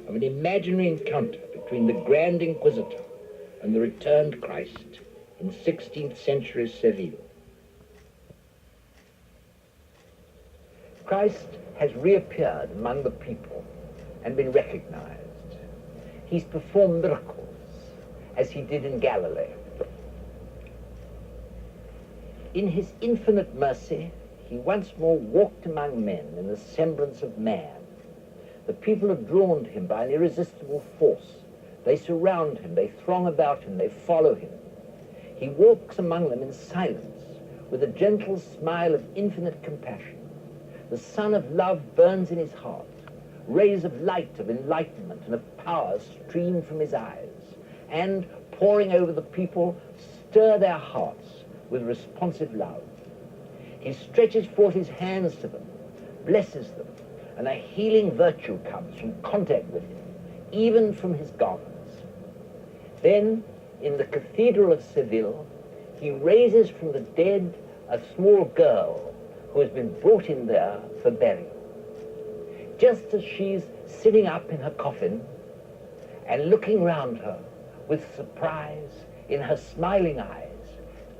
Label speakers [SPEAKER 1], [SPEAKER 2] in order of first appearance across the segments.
[SPEAKER 1] of an imaginary encounter between the Grand Inquisitor and the returned Christ in 16th century Seville. Christ has reappeared among the people and been recognized. He's performed miracles, as he did in Galilee. In his infinite mercy, he once more walked among men in the semblance of man. The people are drawn to him by an irresistible force. They surround him, they throng about him, they follow him. He walks among them in silence, with a gentle smile of infinite compassion. The sun of love burns in his heart. Rays of light, of enlightenment, and of power stream from his eyes, and, pouring over the people, stir their hearts with responsive love. He stretches forth his hands to them, blesses them, and a healing virtue comes from contact with him, even from his garments. Then, in the Cathedral of Seville, he raises from the dead a small girl who has been brought in there for burial. Just as she's sitting up in her coffin and looking round her with surprise in her smiling eyes,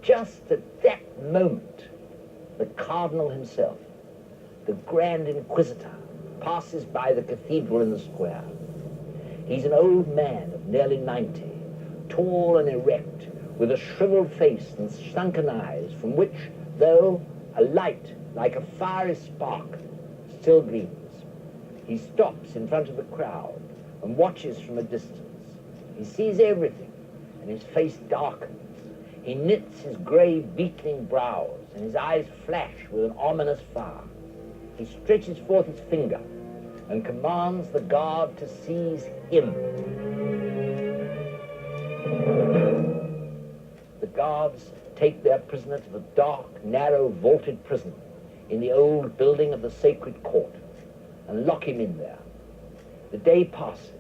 [SPEAKER 1] just at that moment, the Cardinal himself, the Grand Inquisitor, passes by the cathedral in the square. He's an old man of nearly 90, tall and erect, with a shriveled face and sunken eyes from which, though a light like a fiery spark still gleams. He stops in front of the crowd and watches from a distance. He sees everything, and his face darkens. He knits his grey, beetling brows, and his eyes flash with an ominous fire. He stretches forth his finger and commands the guard to seize him. The guards take their prisoner to the dark, narrow, vaulted prison in the old building of the Sacred Court and lock him in there. The day passes,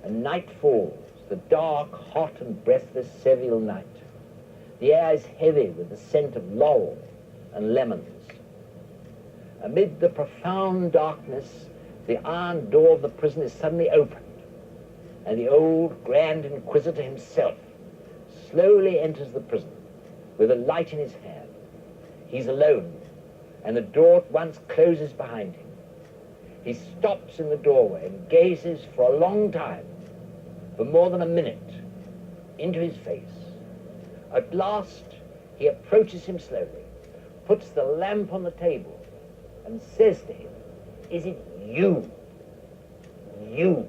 [SPEAKER 1] and night falls, the dark, hot, and breathless Seville night. The air is heavy with the scent of laurel and lemons. Amid the profound darkness, the iron door of the prison is suddenly opened, and the old Grand Inquisitor himself slowly enters the prison with a light in his hand. He's alone, and the door at once closes behind him. He stops in the doorway and gazes for a long time, for more than a minute, into his face. At last, he approaches him slowly, puts the lamp on the table, and says to him, "Is it you? You?"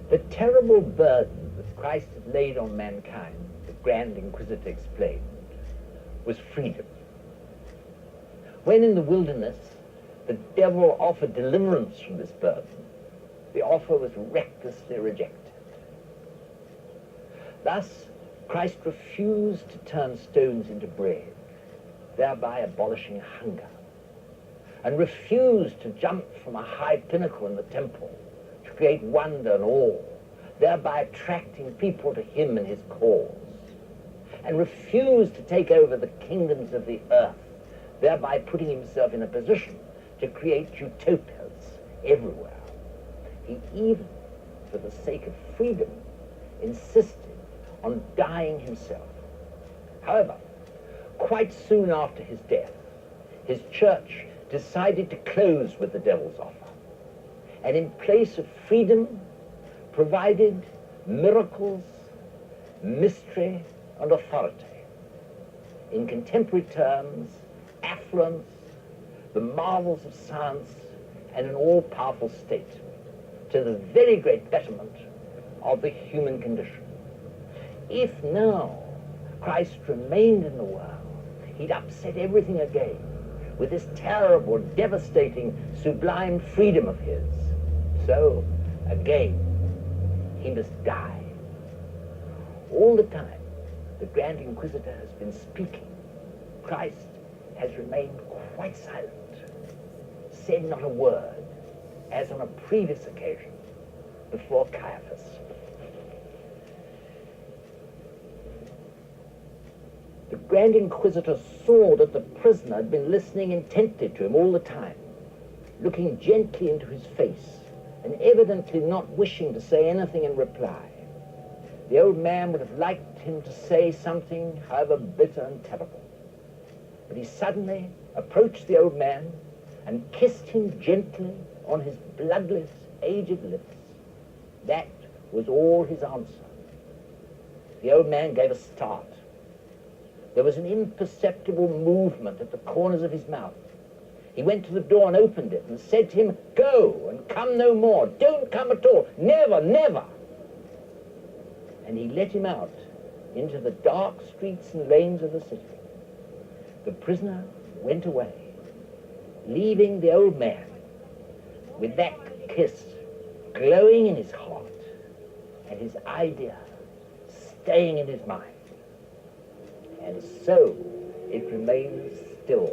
[SPEAKER 1] The terrible burden that Christ had laid on mankind, the Grand Inquisitor explained, was freedom. When in the wilderness the devil offered deliverance from this burden, the offer was recklessly rejected. Thus, Christ refused to turn stones into bread, thereby abolishing hunger, and refused to jump from a high pinnacle in the temple to create wonder and awe, thereby attracting people to him and his cause, and refused to take over the kingdoms of the earth, thereby putting himself in a position to create utopias everywhere. He even, for the sake of freedom, insisted on dying himself. However, quite soon after his death, his church decided to close with the devil's offer, and in place of freedom, provided miracles, mystery, and authority. In contemporary terms, affluence, the marvels of science, and an all-powerful state, to the very great betterment of the human condition. If now Christ remained in the world, he'd upset everything again with this terrible, devastating, sublime freedom of his. So, again, he must die. All the time, the Grand Inquisitor has been speaking. Christ has remained quite silent, said not a word, as on a previous occasion before Caiaphas. The Grand Inquisitor saw that the prisoner had been listening intently to him all the time, looking gently into his face, and evidently not wishing to say anything in reply. The old man would have liked him to say something, however bitter and terrible. But he suddenly approached the old man and kissed him gently on his bloodless, aged lips. That was all his answer. The old man gave a start. There was an imperceptible movement at the corners of his mouth. He went to the door and opened it and said to him, "Go and come no more. Don't come at all. Never, never." And he let him out into the dark streets and lanes of the city. The prisoner went away, leaving the old man with that kiss glowing in his heart and his idea staying in his mind. And so it remains still.